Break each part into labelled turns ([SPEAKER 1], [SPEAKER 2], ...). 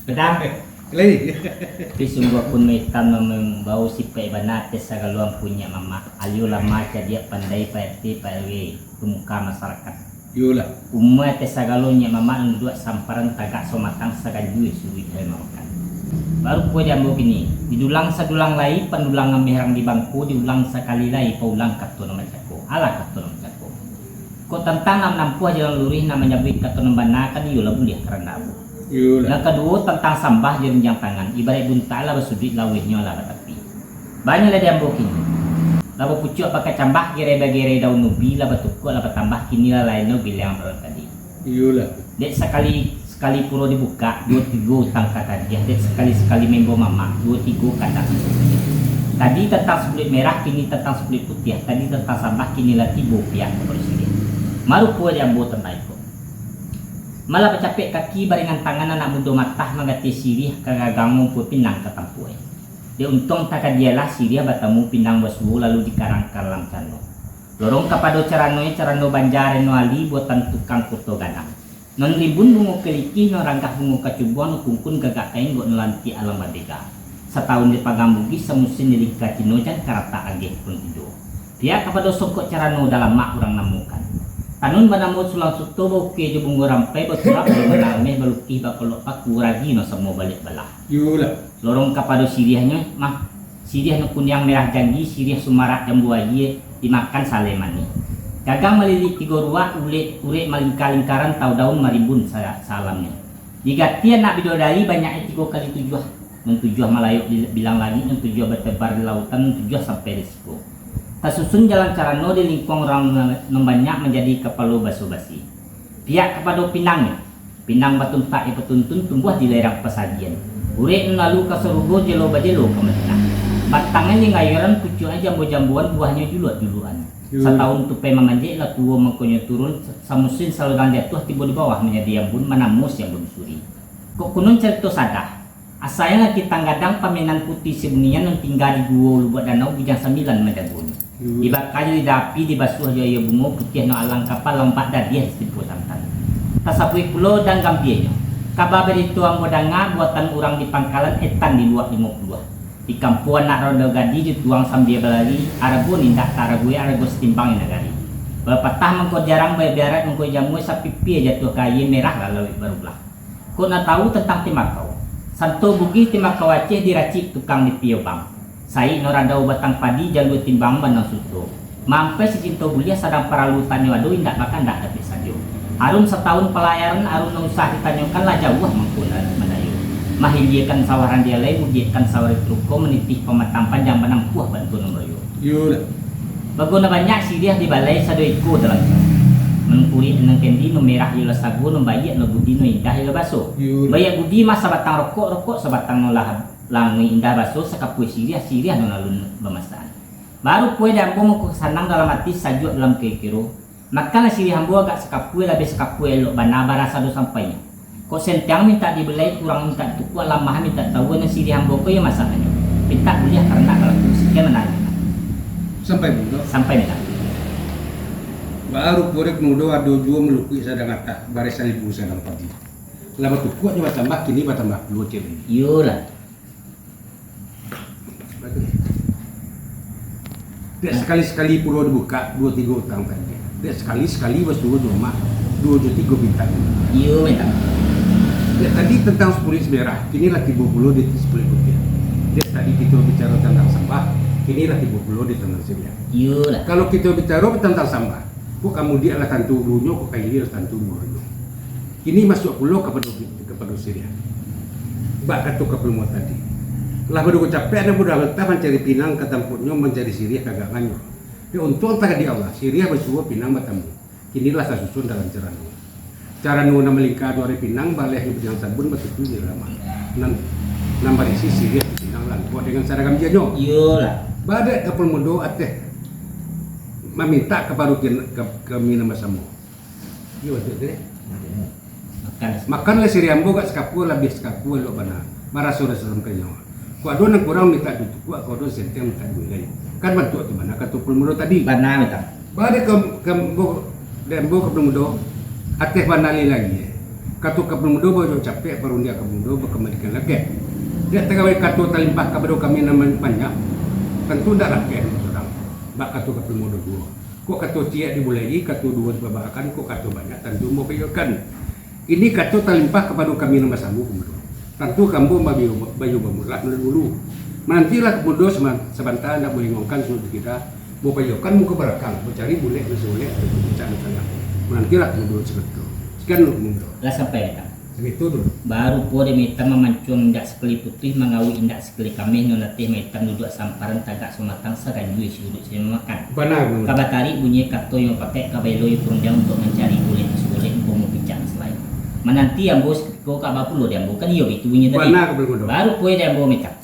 [SPEAKER 1] Bedam.
[SPEAKER 2] Lagi.
[SPEAKER 1] Pisunggo pun metan membau si banate sa galuang punya mama. Aliyo lama dia pandai PRT PRW pemuka masyarakat.
[SPEAKER 2] Yola.
[SPEAKER 1] Umma te sa galunya mama ang dua samparan tagak somatang sa ganjui suwi ay makan. Baru po dia mo gini, didulang sa dulang lai, panulang ang merang di bangku, diulang sa kalilay, paulang kato naman ko. Ala kato naman ko. Ko tantang nampu aja lang lurih namanya buit kato naman banakan, yola buliah karena abu.
[SPEAKER 2] Yola.
[SPEAKER 1] Yang kedua tentang sambah jenjang tangan, ibarat bunta lah basudit lawihnya lah tapi. Banyak lah dia ambo kini. Laba pucuk pakai cambah gere daun nubi lah batukuk lah tambah kini lah lain nubi yang baru tadi.
[SPEAKER 2] Yola.
[SPEAKER 1] Dek sekali puro dibuka 2-3 tangkat aja. Dek sekali membo mama 2-3 kata. Tadi tentang sebelit merah, kini tentang sebelit putih. Tadi tentang sambah, kini lah tibo pihak kebersihan. Maru puan yang buat tentang itu. Malah bercapek kaki baringan tangan anak muda matah mengati sirih kagagangung pu pinang ketampuai. Dia untung tak dialah sirih batamu pinang basbu lalu dikarang kalang cano. Lorong kapado carano banjare no ali buatan tukang kuto gadang. Non ribun bungo keliki no rangkah bungo kacubuan kungkun gagak kain buat nelanti alam badega. Setahun di pagambugi semusin nilingka cinojan karata ageh pun tidur. Pihak kapado songkok carano dalam mak orang namukan. Tanun banamut sulang suto bauke jo bungo rampai baturap menalmeh baluki bakolok paku ragi no semua balik balah.
[SPEAKER 2] Yola.
[SPEAKER 1] Lorong kapado siriahnya mah siriah no kunyang merah janji siriah sumarak jambu aye dimakan salemani. Gagang melilit tiga ruak ure malingka-lingkaran tau daun maribun salamnya. Digati anak bidodari banyak 3 kali tujuh. Mentujuh Malayuk bilang lagi mentujuh bertebar di lautan mentujuh sampai risiko. Tasusun jalan carano di lingkung orang membanyak menjadi kepala basa-basi. Pihak kepada pinangnya. Pinang batun tak petuntun tumbuh di lerang pesajian. Ure lalu keserugo jelo bajelo ke Madinah. Batangan yang ngayuran pucuk aja jambuan buahnya duluan. Setahun tupai memanjek lah tua mengkonya turun samusin saluran jatuh tiba di bawah menjadi yang bun manamus yang bun suri. Kok kunun cerita sadah. Asalnya kita gadang paminan putih sebunian yang tinggal di gua lubuk danau bijang 9 medagun. Ibat kayu dapi dibasuh jaya bungo putih no alang kapal lompat dadiah setipu santan. Tasapui pulau dan gampiernya. Kabar itu amodanga buatan orang di pangkalan etan di luar 50. Di kampuan nak roda gadi dituang sambil belari arago nindak taragui arago setimpang negari. Berpatah mengko jarang berbiarat mengko jamu sapi pie jatuh kaye merah lalu berulah. Kau nak tahu tentang timakau? Santo bugi timakau Aceh diracik tukang di Pio Bang. Sai noradau batang padi jalur timbang banang suto. Mampai si cinta bulia sadang paralutan wadu indak makan dak tapi sajo. Arum setahun pelayaran arum usah ditanyakan lah jauh mengkunan mendayu. Mahiliekan sawaran dia lain mujikan sawari truko menitih pematang panjang banang puah bantu nomroyo.
[SPEAKER 2] Yola.
[SPEAKER 1] Baguna banyak siriah di balai sadoiku dalam mengkuri enang kendi no merah yola sagu no bayi no budi no indah yola baso. Bayi budi mas sabatang rokok sabatang no lahab langi indah baso sakapui siriah no lalu bemasan. Baru kue dambo mengku sanang dalam hati sajuk dalam kekiro. Makanlah siriah ambo agak sakapui lebih sakapui elok bana barasa do sampainya. Kok sentiang minta dibelai kurang minta tuku alamah minta tahu na siriah ambo ko ya masalahnya. Minta kuliah karena kalau sekian menanya.
[SPEAKER 2] Sampai muda.
[SPEAKER 1] Sampai minta.
[SPEAKER 2] Baru korek muda ada 2 melukui sadang atak barisan ibu sadang pagi. Lama tu kuat nyawa tambah kini bertambah 2 cewek.
[SPEAKER 1] Yolah.
[SPEAKER 2] Dia sekali-sekali pulau dibuka 2-3 utang tadi. Dia sekali-sekali basuh rumah 2-3 bintang.
[SPEAKER 1] Yo minta.
[SPEAKER 2] Dia tadi tentang 10 merah, kini lagi 20 di 10 putih. Dia tadi kita bicara tentang sampah, kini lagi 20 di tentang sebelah.
[SPEAKER 1] Yolah.
[SPEAKER 2] Kalau kita bicara tentang sampah, kok kamu dia adalah tantu dulunya, kok kayak dia tantu dulunya. Ini masuk pulau kepada Syria. Bak kata ke peluang tadi. Lah baru capek ada budak letak mencari pinang ke tempatnya mencari Syria kagak nganyur. Dia untung tak di Allah, Syria bersuah pinang bertemu. Kinilah saya susun dalam caranya. Cara nuna melingkar 2 hari pinang balik yang sabun betul di lama. Nambah isi Syria pinang lan buat dengan cara gambarnya.
[SPEAKER 1] Yolah.
[SPEAKER 2] Badai kapal mudo ateh meminta kepada kami nama samu. Iya betul deh. Makanlah siriambo gak sekapu lebih sekapu lo bana. Marah sudah seram kenyo. Ku adon yang kurang minta duit, ku adon senteng minta duit lagi. Kan bantu di mana katupul mudo tadi.
[SPEAKER 1] Bana minta.
[SPEAKER 2] Badai dembo kapal mudo ateh banali lagi. Katu kapelmudo baru capek baru dia kapelmudo berkembalikan lagi. Dia tegawai katu talimpah kepada kami nama banyak. Tentu tidak lagi orang. Bak katu kapelmudo dua. Kok katu tiak dimulai, katu dua dibabakan, kok katu banyak tentu mau peyokan. Ini katu talimpah kepada kami nama samu kemudian. Tentu kamu bayu bermula dulu. Nantilah kemudian sebentar nak mengingongkan suatu kita mau peyokan mau ke belakang, mau cari boleh, boleh atau bicara tengah. Nantilah kemudian seperti itu. Sekian dulu kemudian.
[SPEAKER 1] Lah sampai tak.
[SPEAKER 2] Segitu dulu.
[SPEAKER 1] Baru po de meta memancung indak sekali putih mengawi indak sekali kami nonatih meta duduk samparan tagak sumatang sagan isi duduk saya makan.
[SPEAKER 2] Benar.
[SPEAKER 1] Kabatari bunyi kato yang pakai kabelo yang perundang untuk mencari kulit sulit untuk mau bicara selain. Menanti yang bos kau kabapulo dia bukan iyo itu bunyi tadi.
[SPEAKER 2] Benar kemudian.
[SPEAKER 1] Baru po dia bawa meta.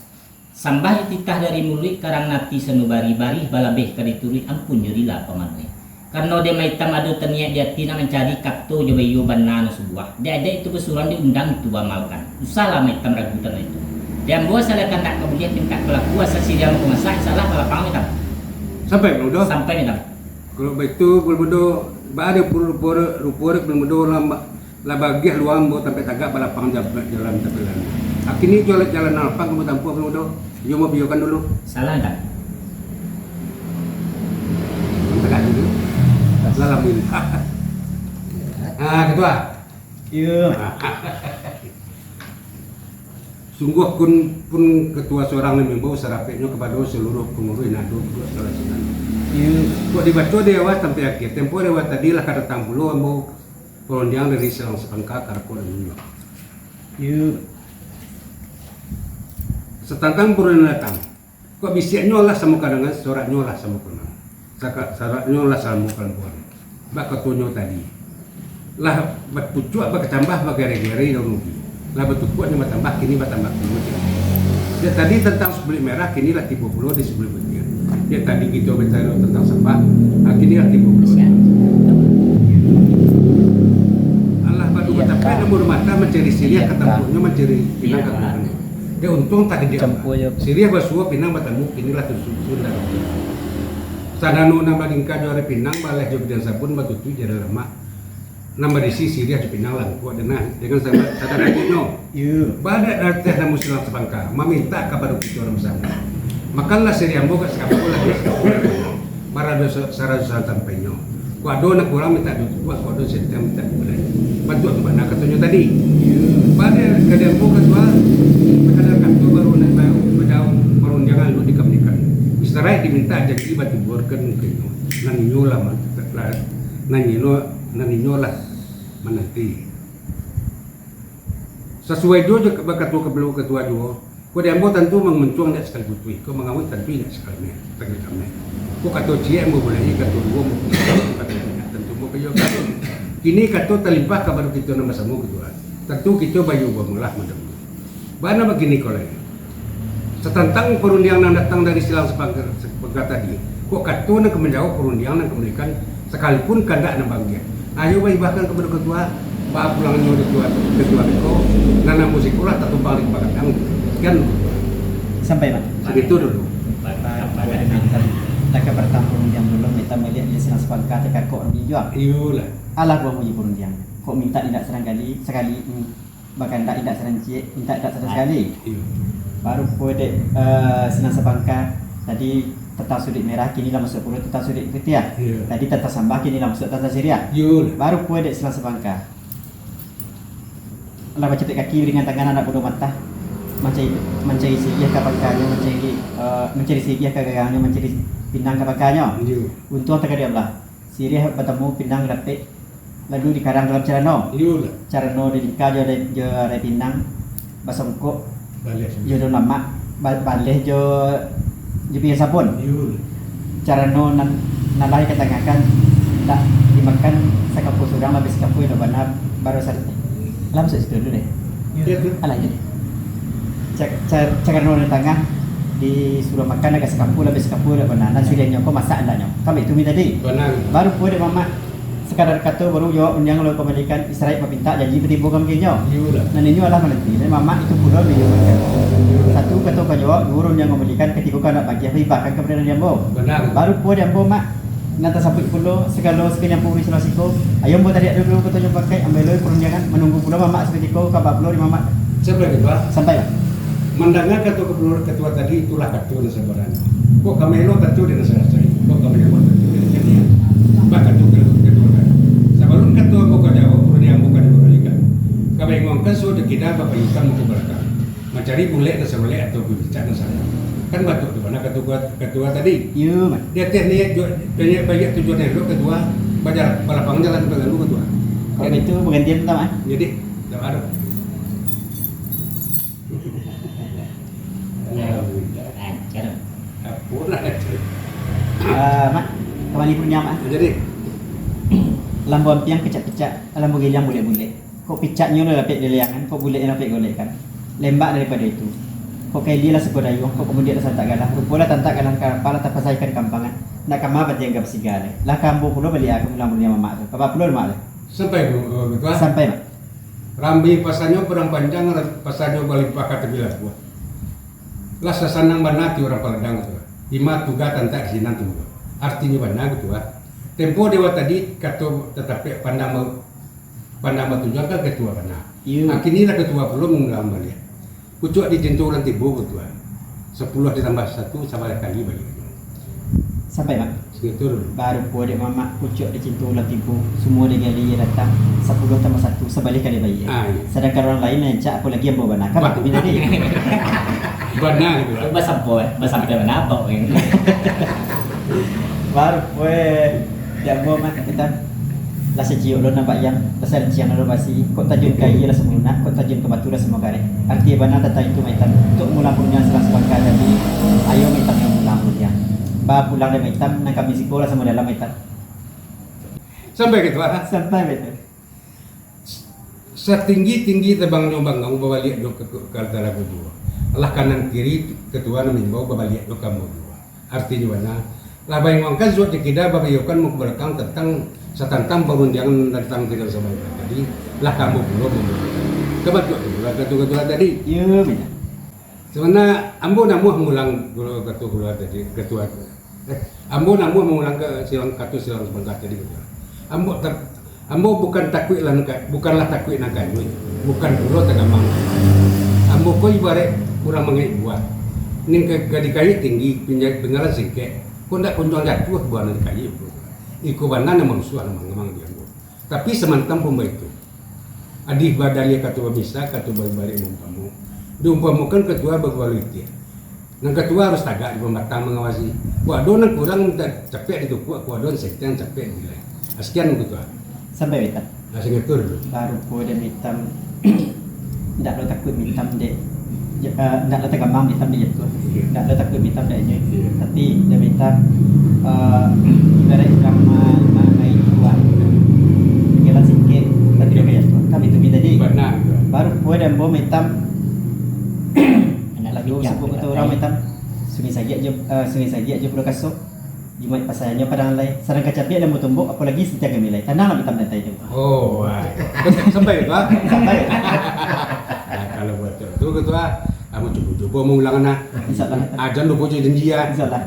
[SPEAKER 1] Sambah titah dari mulut karang nati senubari bari balabeh kadituri ampun jurilah pamanui. Karena dia maitam adu teniak dia tina mencari kapto jobayo banana sebuah. Dia ada itu besuran diundang itu amalkan. Usahlah maitam ragutan itu. Dia buat salah kandak kemudian tingkat pelaku asasi dia mau masak salah kalau pang maitam.
[SPEAKER 2] Sampai belum doh?
[SPEAKER 1] Sampai maitam.
[SPEAKER 2] Kalau begitu belum doh, ada rupur belum doh lah bagian luang buat sampai tagak balapang jalan tebelan. Akhirnya jalan alpang kamu tampu belum doh. Yo mau biokan dulu.
[SPEAKER 1] Salah tak?
[SPEAKER 2] Tagak dulu. Alhamdulillah. Ketua.
[SPEAKER 3] Iya.
[SPEAKER 2] Sungguh pun ketua seorang yang membawa serapetnya kepada seluruh pengurus nado selesai.
[SPEAKER 3] Iya.
[SPEAKER 2] Kok dibaca dewa sampai akhir. Tempo dewa tadi lah kata tampulo mau perundiang dari Selang Sepangka karako dan New York.
[SPEAKER 3] Iya.
[SPEAKER 2] Setantang purun datang. Kok bisa nyolah sama kadangan sorak nyolah sama penang. Sorak nyolah sama kalangan. Bak ketunyo tadi. Lah berpucuk bak tambah bak gere-gere dan rugi. Lah bertukuk ni bertambah kini bertambah kemudian. Dia tadi tentang sebelit merah kini lah 30 di sebelit putih. Dia tadi kita bicara tentang sebab, kini lah 30. Allah padu betapa nomor mata mencari Syria ketempuhnya mencari Pinang kemudian. Dia untung tak dia. Syria bersuap Pinang bertemu kini lah Sunda. Sadano nambah tingkah juara Pinang balai jog dan sabun batu tu jadi lemak. Nambah disi Syria di Pinang lah kuat dengan sadar no.
[SPEAKER 3] Iya.
[SPEAKER 2] Pada artis namun Selang Sepangka meminta kepada kita orang bersama. Makanlah Syria boga sekapul lagi sekapul. Marado sarah sampainya. Kuado nak kurang minta duit kuat kuado sedang minta boleh. Bantu tu mana katanya tadi. Pada kadang boga tua kadang kantor baru nak berdau perundangan lu dikabdikan. Setelah diminta jadi batu borkan mungkin nanyo lah nanyo lah menanti sesuai doa ketua ketua doa kau diambil tentu menguncuang tidak sekali putih kau mengawal tentu tidak sekali ni tak kami kau kata cia mau boleh kata dua mau kata tentu mau kaya kini kata terlimpah kepada kita nama sama ketua tentu kita bayu bermulah mudah-mudah bagaimana begini kau lagi setentang perundian yang datang dari Selang Sepangka tadi, kok katu nak menjawab perundian yang kemudian sekalipun kandak nak bangga. Ayo bayi bahkan kepada ketua, bawa pulangnya ketua itu, nana musik pula tak tumpang di bagandang, kan?
[SPEAKER 3] Sampai Pak.
[SPEAKER 2] Segitu dulu.
[SPEAKER 3] Tak pertama perundian dulu minta melihat di Selang Sepangka tekan kok dijual.
[SPEAKER 2] Iyalah.
[SPEAKER 3] Alah gua mau perundian. Kok minta tidak serang sekali bahkan tidak serang minta tidak serang sekali.
[SPEAKER 2] Iya.
[SPEAKER 3] Baru boleh Selang Sepangka tadi tetap sudut merah kini lah masuk pulau tetap sudut putih ya.
[SPEAKER 2] Yeah.
[SPEAKER 3] Tadi tetap sambah kini lah masuk tetap Syria.
[SPEAKER 2] Yul.
[SPEAKER 3] Baru boleh Selang Sepangka. Lah bercetek kaki dengan tangan anak bodoh mata. Mencari Syria ke pakainya, mencari Syria ke gagangnya, mencari Pinang ke pakainya.
[SPEAKER 2] Iya.
[SPEAKER 3] Untung tak dia belah. Syria bertemu Pinang dapat lalu dikarang dalam Carano.
[SPEAKER 2] Yul.
[SPEAKER 3] Carano dedika jo Pinang basongkok
[SPEAKER 2] Balik.
[SPEAKER 3] yo do nama balik jo pinggir sabun
[SPEAKER 2] Yul.
[SPEAKER 3] cara no nalai ketengahkan tak dimakan sekapu surang habis sekapu do benar baru satu lah masuk situ dulu deh ala jadi cara no di tengah disuruh makan agak sekapu habis sekapu do benar dan sudah nyoko masak andaknya kami itu tadi
[SPEAKER 2] Benar.
[SPEAKER 3] baru boleh mama sekadar kata baru yo undang lo kembalikan Israel meminta janji bertimbang kaminya
[SPEAKER 2] Yul.
[SPEAKER 3] dan ini adalah menanti dan mama itu pula dia satu kata kau jawab dua orang yang membelikan ketika kau nak bagi riba kan kepada dia bawa
[SPEAKER 2] Benar.
[SPEAKER 3] baru pun dia bawa mak Nata sabut pulo segala sekalian puri selasiko. Ayo buat tadi dulu kita coba pakai ambil dulu perundangan menunggu pulo mamak seketika kabak pulo di mamak
[SPEAKER 2] Seperti itu, Pak.
[SPEAKER 3] sampai lah.
[SPEAKER 2] Mendengar ketua tadi itulah ketua sebenarnya. Kok Kamelo ketua dan selesai. Kok Kamelo ketua dan jadi. Bahkan ketua kan. Sebelum ketua buka jauh, perlu yang buka diberikan. Kami ngomongkan sudah kita bapak ikan mau ke belakang. Mencari bule dan sebule atau bicara saya. Kan batu tu mana ketua tadi.
[SPEAKER 3] Yo man.
[SPEAKER 2] Dia teknik banyak tujuan dulu ketua. Bajar balapang jalan lalu ketua.
[SPEAKER 3] Kalau itu penggantian pertama.
[SPEAKER 2] Jadi tak ada.
[SPEAKER 1] Lancar.
[SPEAKER 2] Apa nak ada.
[SPEAKER 3] Mak, kawan ni punya mak.
[SPEAKER 2] Jadi
[SPEAKER 3] Lambu ampiang pecak-pecak, lambu gilang boleh-boleh. Kok pecaknya udah lapik diliangan, kok boleh lapik golek kan. Lembak daripada itu. Kok kayak dia lah sekodayung, kok kemudian ada santak galah. Rupola tantak galah kepala tak pasaikan kampangan. Nak kama bat yang gap sigale. Lah kambo pulo beli aku lambu dia mamak tu. Papa pulo mak tu.
[SPEAKER 2] sampai ketua.
[SPEAKER 3] Sampai mak.
[SPEAKER 2] Rambi pasanyo perang panjang, pasanyo balik pakat bilas buat. Lah sasanang banati orang Paladang tu. Ima tugatan tak sinan tu. Artinya banyak tu. Tempo dewa tadi kata tetapi pandang tujuan kan ketua benar.
[SPEAKER 3] Iya.
[SPEAKER 2] Akhirnya lah ketua belum mengambil ya. Kucuk di jenturan tibu ketua. 10 ditambah 1 sama kali balik.
[SPEAKER 3] Sampai mak.
[SPEAKER 2] Segitu dulu.
[SPEAKER 3] Baru puan dia mamak pucuk di cintu ulang tipu. Semua dia gali datang 10 tambah 1 sebalik kali bayi.
[SPEAKER 2] Ah, iya.
[SPEAKER 3] Sedangkan orang lain nancak aku lagi yang bawa banak. Kan tu bina dia.
[SPEAKER 2] Benar gitu.
[SPEAKER 1] Basampai mana apa yang
[SPEAKER 3] Baru puan dia bawa mak kita. Lah sejiu lo nampak yang pasal cian lo basi. Kok tajun kai lah semula, kok tajun ke batu lah semua kare. Arti bana tata itu maitan untuk mula punya selang sebangka jadi ayo maitan yang mula punya. Ba pulang dari maitan nak kami sekolah sama dalam maitan.
[SPEAKER 2] Sampai ketua.
[SPEAKER 3] Sampai betul.
[SPEAKER 2] Setinggi-tinggi tebang nyobang kamu bawa lihat do ke antara kedua. Allah kanan kiri ketua namin bawa lihat do kamu dua. Artinya mana? Lah bayang wangkan suat dikida babayokan mau belakang tentang setantang perundangan tentang tidak sama tadi. Lah kamu belum kebat ketua tadi.
[SPEAKER 3] Iya betul.
[SPEAKER 2] Sebenarnya ambo namu mengulang dulu ketua tadi ketua. Ambo namu mengulang ke silang sebentar tadi ketua. Ambo bukan takwik lah bukanlah takwik nak kayu, bukan dulu tegamang. Ambo ko ibarat kurang mengai buat. Ning ke dikayu tinggi pengalan singkek. Ko ndak kunjung jatuh buat nak kayu. Iku banan memang suan memang dia ambo. Tapi semantam pun itu. Adih badalia ketua bisa ketua balik umpamu. Diumpamukan ketua berkualitas. Nang ketua harus tagak di pembatang mengawasi. Kuadon nang kurang capek itu kuadon sekian capek nilai. Sekian ketua.
[SPEAKER 3] Sampai betul.
[SPEAKER 2] Nasi ngetur dulu.
[SPEAKER 3] Baru puan dia mitam. Ndak lo takut mitam dek. Ndak lo tegamang mitam dia tu. Ndak lo takut mitam dek je. Tapi dia mitam ibarat ramai tuan. Jalan sikit tapi dia kaya tu. Kami tu tadi.
[SPEAKER 2] Benar.
[SPEAKER 3] Baru puan dan bom mitam.
[SPEAKER 1] anak
[SPEAKER 3] Lalu
[SPEAKER 1] lagi
[SPEAKER 3] sebut kata orang mitam. Sungai saja je pulau kasut. Jumat pasalnya padang lai. Sarang kacapia dan tumbuk apalagi setiap kami lai. Tanang hitam dan tai tu.
[SPEAKER 2] Oh, sampai ketua.
[SPEAKER 3] Sampai.
[SPEAKER 2] Kalau buat itu ketua, kamu coba mengulang nak.
[SPEAKER 3] InsyaAllah.
[SPEAKER 2] Ajan lu punya janji ya.
[SPEAKER 3] InsyaAllah.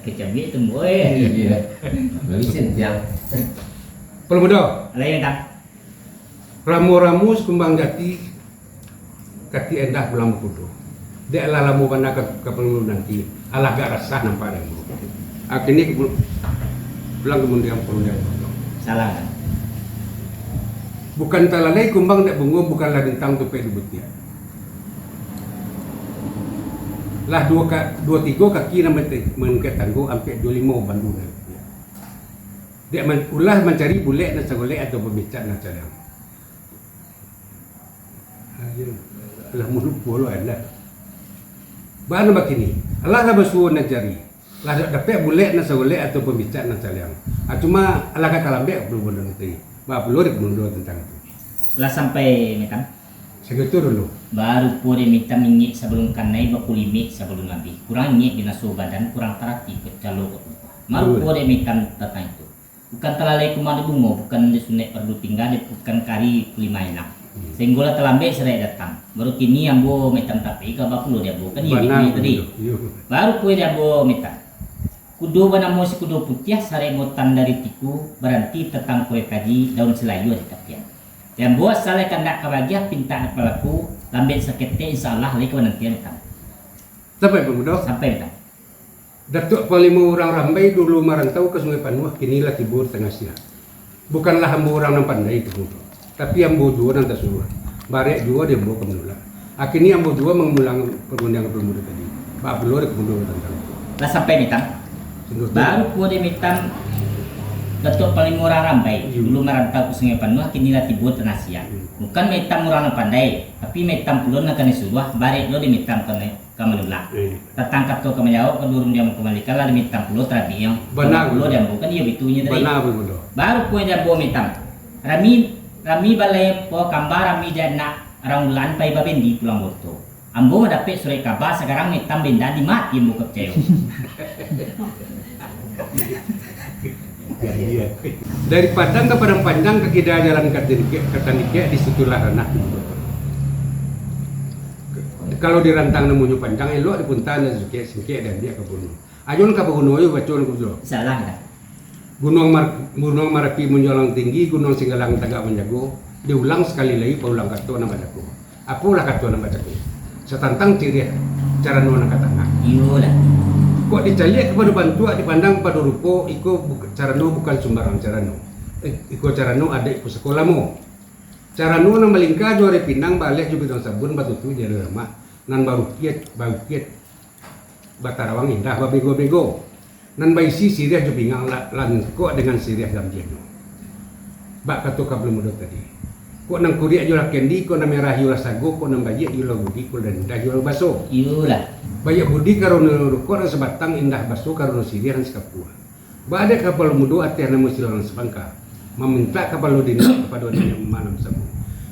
[SPEAKER 1] kecambi tumbuh
[SPEAKER 4] Iya. Balisin yang
[SPEAKER 2] Pemuda,
[SPEAKER 1] lain kan
[SPEAKER 2] ramu-ramu kembang jati kaki endah pulang berkudu. Dia lah lamu mana ke penulu nanti. Alah gak rasah nampak dah. Akhirnya pulang kemudian perundang.
[SPEAKER 1] salah kan
[SPEAKER 2] Bukan talalai kumbang tak bungo bukanlah bintang tupek di butia. Lah dua tiga kaki nama menket tangguh sampai 25 bandung. Dia ulah mencari bulek nak sagolek atau berbicara nak cari. Lah mulut polo ada. Bahan begini. Allah dah bersuruh nak cari. Lah dapat bulek nak sagolek atau berbicara nak cari. Cuma Allah kata lambek belum benar nanti. Bah belum dulu tentang itu.
[SPEAKER 1] lah sampai mekan
[SPEAKER 2] Segitu dulu.
[SPEAKER 1] baru pore minta minyak sebelum kanai bakul imik sebelum nabi kurang minyak binaso badan kurang terati kecalo maru pore minta tentang itu bukan telalai kumadu bungo bukan disunek perlu tinggal bukan kari 5 enak sehingga telambe serai datang baru kini ambo metam tapi ka bakulo dia bukan
[SPEAKER 2] Benar,
[SPEAKER 1] ini tadi
[SPEAKER 2] iya.
[SPEAKER 1] baru kue dia bo metam Kudo banamo si kudo putih saremotan dari tiku berhenti tentang kue kaji daun selayu di kapian. Dan buat salah kandak kebahagia pinta kepalaku lambat sekete insyaallah lagi nantian tam.
[SPEAKER 2] Sampai pemuda.
[SPEAKER 1] Sampai tam.
[SPEAKER 2] Datuk Palimo orang Rambai dulu merantau ke Sungai Panuh, kinilah Tibur Tengah Siak. Bukanlah hamba orang yang pandai itu, tapi hamba dua dan tersuruh. Barek dua dia bawa kemulah. Akhirnya hamba dua mengulang perundingan pemuda tadi. Pak Abdullah dia kemudian tentang itu.
[SPEAKER 1] Lah sampai mitam. Baru kuo di mitam Datuk Palimo orang Rambai dulu merantau ke Sungai Panuh, kinilah Tibur Tengah Siak. Bukan mitam orang yang pandai, tapi mitam pulon akan disuruh. Barek lo di mitam kamelulak. Tertangkap tu kemajau kedurun dia kembalikan lah di mitam pulau terapi yang
[SPEAKER 2] benar
[SPEAKER 1] pulau dia bukan dia bitunya tadi.
[SPEAKER 2] Benar pemuda.
[SPEAKER 1] Baru kue dia bawa mitam. Rami balai po kambar rami jana orang ulan pai babendi pulang borto. Ambo mendapat surat kabar sekarang mitam benda dimati muka ceo.
[SPEAKER 2] Dari Padang ke Padang Panjang ke Kidal Jalan Katanike disitulah ranah. Kalau di rantang namanya panjang elok di puntan dan singkek dan dia ke gunung. Ajon ke gunung ayo bacon ke gunung.
[SPEAKER 1] Salah kan?
[SPEAKER 2] Gunung Marapi menjulang tinggi, Gunung Singgalang tegak menjago. Diulang sekali lagi paulang kato nama jago. Apalah kato nama jago. Setantang ciri cara nona katanga.
[SPEAKER 1] Iyalah.
[SPEAKER 2] Kok dicaliak kepada bantua dipandang pada rupo iko cara no bukan sembarang cara no. Iko cara no ada iko sekolahmu. Cara no nang malingka jore pinang balik juga dong sabun batu tu jadi ramah nan baru kiet Batarawang indah babego nan baisi siriah jo pingang lan kok dengan siriah gamjeno. Bak katu kabel muda tadi. Kok nang kuriak jo kendi kok nang merah yo sago kok nang bayi yo budi kok dan dah yo baso.
[SPEAKER 1] Iyalah.
[SPEAKER 2] Bayi budi karo kok nang sebatang indah baso karo siriah dan sekapua. Ba ada kapal muda ati nang musilang sepangka. Meminta kapal dina kepada dia malam sabu.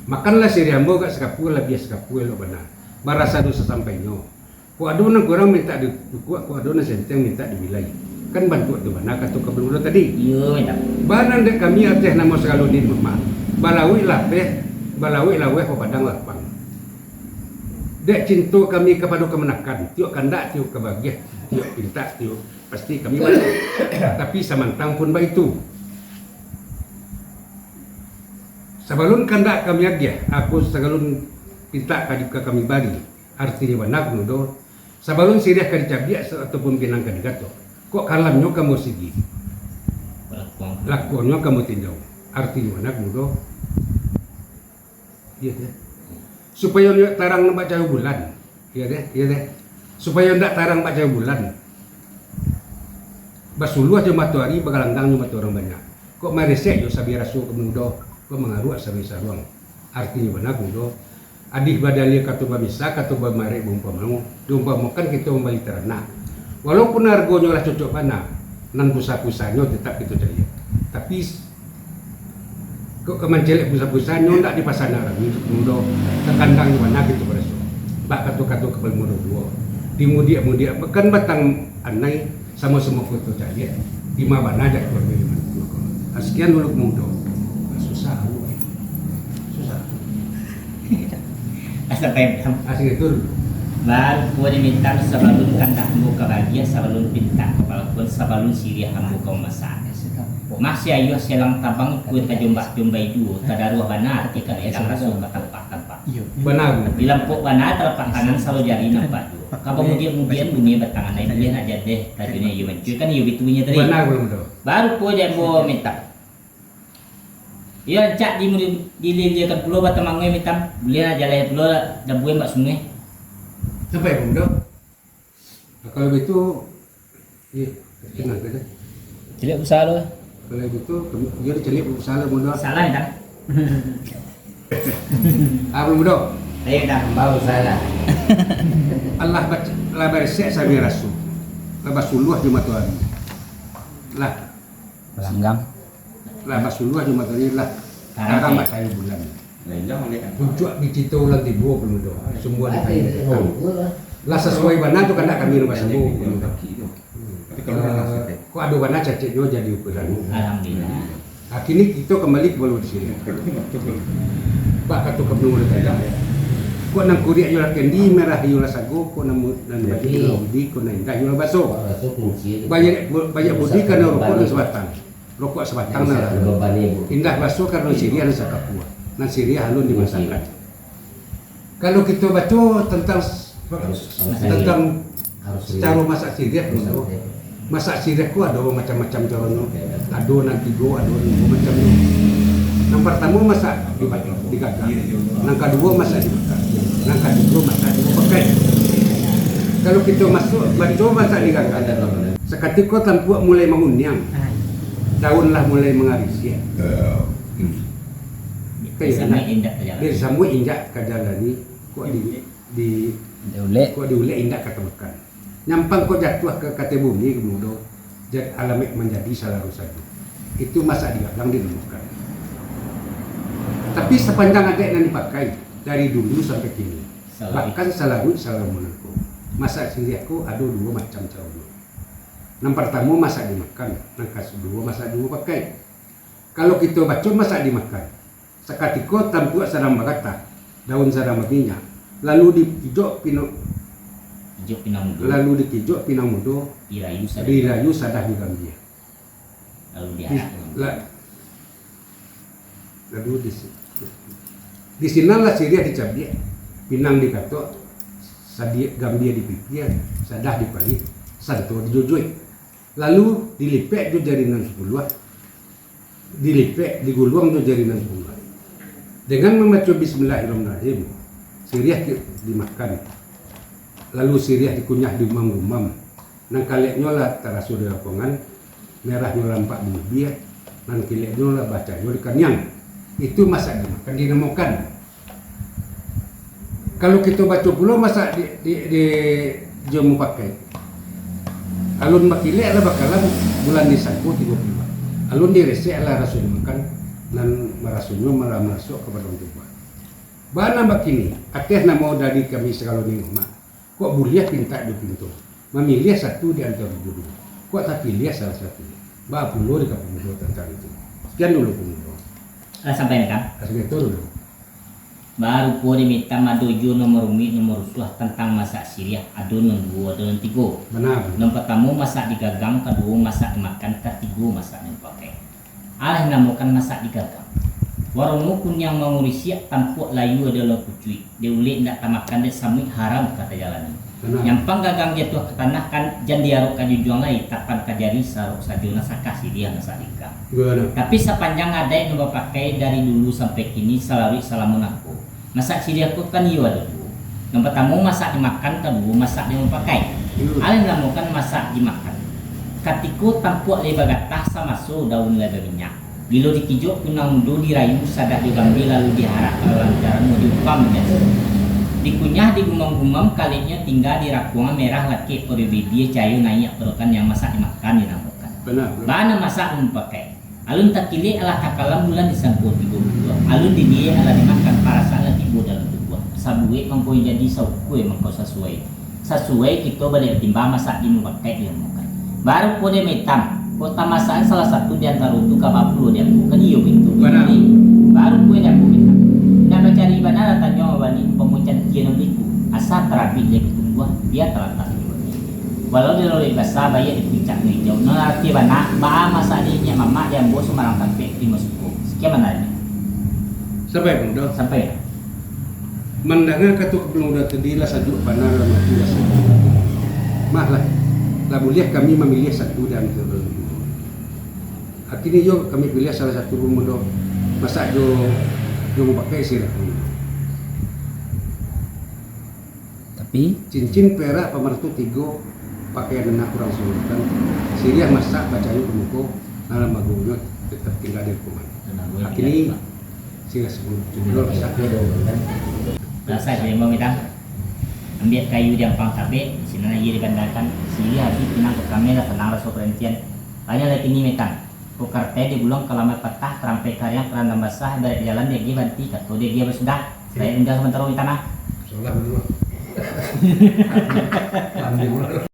[SPEAKER 2] Makanlah siriambo gak sekapu lah biasa sekapu lo benar. Barasa dosa sampainya. Ku aduna kurang minta di ku aduna senteng minta di wilayah. Kan bantu tu mana kata kabel tadi.
[SPEAKER 1] Iya minta.
[SPEAKER 2] Banan dek kami ateh nama sekaludin mama. Balawi laweh ko padang lapang. Dek cinta kami kepada kemenakan. Tiok kandak tiok kebahagiaan. Tiok pinta tiok pasti kami mana. Tapi samantang pun baik itu. Sebelum kandak kami aja, aku sebelum pinta ke kami bagi artinya benar nudo. Sebelum siriah kadi cabiak ataupun pinang kadi gato. Kok kalamnya kamu sigi, lakuannya kamu tinjau. Artinya benar nudo. Iya deh. Supaya ndak tarang baca bulan, iya deh. Supaya ndak tarang baca bulan. Basuluh aja matuari bagalandang matu orang banyak. Kok maresek yo sabi rasu kemudo. Kau mengaruh sampai saruang artinya benar kudo adih badali katuba bisa katuba mare bumpamamu diumpamakan kita kembali ternak walaupun harganya lah cocok mana nan pusat-pusatnya tetap itu jadi tapi kok kemancelek pusat-pusatnya ndak di pasar orang kudo kekandang mana gitu bereso bak katu-katu kepal mudo dua dimudia bahkan batang anai sama semua foto jadi di mana aja keluar dari mana sekian dulu mudo susah.
[SPEAKER 1] Sampai
[SPEAKER 2] Asing itu
[SPEAKER 1] baru kuo diminta sebelum kandak muka bahagia sebelum pinta kepala pun sebelum siriah hambu kau masak. Masih ayo selang tabang kuo tajumba itu tadaruah benar tika edang rasul ke tempat.
[SPEAKER 2] benar.
[SPEAKER 1] Bila pok benar terlepas kanan selalu jari nampak tu. Kalau kemudian bunyi bertangan naik dia nak jadi tajunya you mencuy kan you bitunya tadi.
[SPEAKER 2] Benar belum tu.
[SPEAKER 1] Baru kuo dia bawa minta. Ia cak dililiakan pulau batamangnya mitam belian aja lah pulau dah buat mbak sungai.
[SPEAKER 2] Sampai belum tu. Kalau begitu, kenal kan?
[SPEAKER 1] Cilik usaha lo.
[SPEAKER 2] Kalau begitu, dia celik usaha muda.
[SPEAKER 1] Salah tak?
[SPEAKER 2] Belum tu.
[SPEAKER 1] Saya dah
[SPEAKER 4] Baru salah.
[SPEAKER 2] Allah baca, Allah bersih sabi rasul. Allah basuluh cuma Tuhan. Lah,
[SPEAKER 1] pelanggang.
[SPEAKER 2] lah basuluh cuma Tuhan lah. Sekarang baca bulan. Puncak dicita ulang tiba belum tu. Semua dipanggil. Lah sesuai mana tu kan tak kami rumah sembuh. Kok ada mana cacatnya jadi ukuran.
[SPEAKER 1] Alhamdulillah.
[SPEAKER 2] Akhirnya kita kembali ke bawah di sini. Pak kata kebun tadi. Kok nang kuriak yola kendi merah yola sago, kok nang baju yola budi, kok nang indah yola baso.
[SPEAKER 4] Masuk kunci.
[SPEAKER 2] Banyak budi karena rokok dan sebatang. Rokok sebatang
[SPEAKER 4] Nah,
[SPEAKER 2] nah. Indah baso karena Syria dan sakapua. Nang Syria halun dimasakan. Kalau kita baca tentang secara masak Syria, masak Syria ku ada macam-macam caranya. Ada nanti go, ada macam tu. Yang pertama masak digagal. Yang kedua masak dibakar. Yang ketiga masak dipakai. Kalau kita baca masak digagal, seketika tampuak mulai mengunyang. Daunlah mulai mengaris ya.
[SPEAKER 1] Sama indah aja.
[SPEAKER 2] Dia semua injak ke jalan ni, kok diulek indak kata makan. Nyampang kok jatuh ke kata bumi kemudian jadi alamek menjadi salah saja. Itu masak digagang dinemukan. Tapi sepanjang ada yang dipakai dari dulu sampai kini, bahkan selalu menurutku masak sendiriku ada dua macam cara. Yang pertama masak dimakan, yang kedua masak dipakai. Kalau kita baca masak dimakan, seketika tampuak sarang bagata, daun sarang minyak, lalu dikijok pinang mudo, dirayu sadah di Gambia.
[SPEAKER 1] Lalu diarak.
[SPEAKER 2] Lalu di sinalah Syria dicabik, pinang dikatok, Gambia dipipir, sadah dipalik, santo dijujui. Lalu dilipek do jaringan 10, dilipek digulung do jaringan 10. Dengan membaca Bismillahirrahmanirrahim, Syria dimakan. Lalu Syria dikunyah di gumam-gumam. Nang kaleknya lah terasu di lapangan, merahnya lampak di biak, nang kileknya lah bacanya di kanyang. Itu masak dimakan, dinemukan. Kalau kita baca pula masak di jamu pakai. Alun makilek lah bakalan bulan disangku 32. Alun direse lah rasul makan dan marasunyo malah masuk ke dalam tubuh. Bana bakini, akeh nama dari kami sekalo ni rumah. Kok buliah pinta di pintu. Memilih satu di antara dua. Kok tak pilih salah satu. Ba pulo di kampung tentang itu. Sekian dulu pulo.
[SPEAKER 1] Sampai ni kan?
[SPEAKER 2] Sekian itu dulu.
[SPEAKER 1] Baru po diminta madojo nomor suah tentang masak Syria. Ada nombor 2, ada 3.
[SPEAKER 2] Benar.
[SPEAKER 1] Yang pertama masak digagang, kedua masak dimakan, ketiga masak dipakai. Alah namakan masak digagang. Warung mukun yang mengurisiak tampuk layu adalah kucui. Dia ulik nak tamakan dia samui haram kata jalan. Yang panggagang jatuh ke tanah kan jandiaruk kajujuang lain tapan kajari saruk sajuna sakasi dia masak digagang. Tapi sepanjang ada yang pakai dari dulu sampai kini selalu salamun aku. Masak Syria aku kan iya ada dulu. Yang pertama masak dimakan, kedua masak dipakai. Alih lamukan masak dimakan. Katiku tampuk leba gatah sama so daun leba minyak. Bila dikijok kunang mudo dirayu sadah digambil lalu diharap lantaran mau diupam biasa. Dikunyah di gumam-gumam kalinya tinggal di rakungan merah laki pada bibi cayu naik perokan yang masak dimakan dinamakan.
[SPEAKER 2] Benar.
[SPEAKER 1] Bana masak memakai. Alun tak kili ala kakalam bulan disangkut 32. Alun di dia ala dimakan para salah tibu dalam tubuh. Sabue mangkau jadi saukue mangkau sesuai. Sesuai kita balik timbang masak dimakai dia makan. Baru kode metam. Kota masakan salah satu di antara itu kapapulu dia bukan iyo itu. Baru kue dia minta. Nak cari benar tanya bani pemucan kian itu. Asa terapi dia ketunggu dia terlantar. Walau dia lori bahasa bayar di puncak ni jauh. Nanti bana bah masa dia mama dia bos semarang sampai di Moskow. Sekian mana ini?
[SPEAKER 2] Sampai pun dah.
[SPEAKER 1] Sampai.
[SPEAKER 2] Mendengar kata belum dah terdilah sajuk benar mati dah. Mahlah. Lalu lihat kami memilih satu dan akhirnya yo kami pilih salah satu pemuda masak jo pakai sirap.
[SPEAKER 3] Tapi
[SPEAKER 2] Cincin perak pemertu 3 pakaian anak kurang sultan. Syria masak bacanya kemuko dalam magunya tetap tinggal di rumah. Akhirnya Syria sebelum judul masak
[SPEAKER 1] Selesai saya mau minta ambil kayu yang pang tabe sini ia dibandakan Syria di pinang ke kamera tenang rasa perhentian. Tanya lagi ini metan. Kukarte digulung kelamat patah terampai karya keranda basah dari jalan dia banti kata dia bersudah. Saya undang sebentar di tanah.
[SPEAKER 2] Soalnya dulu.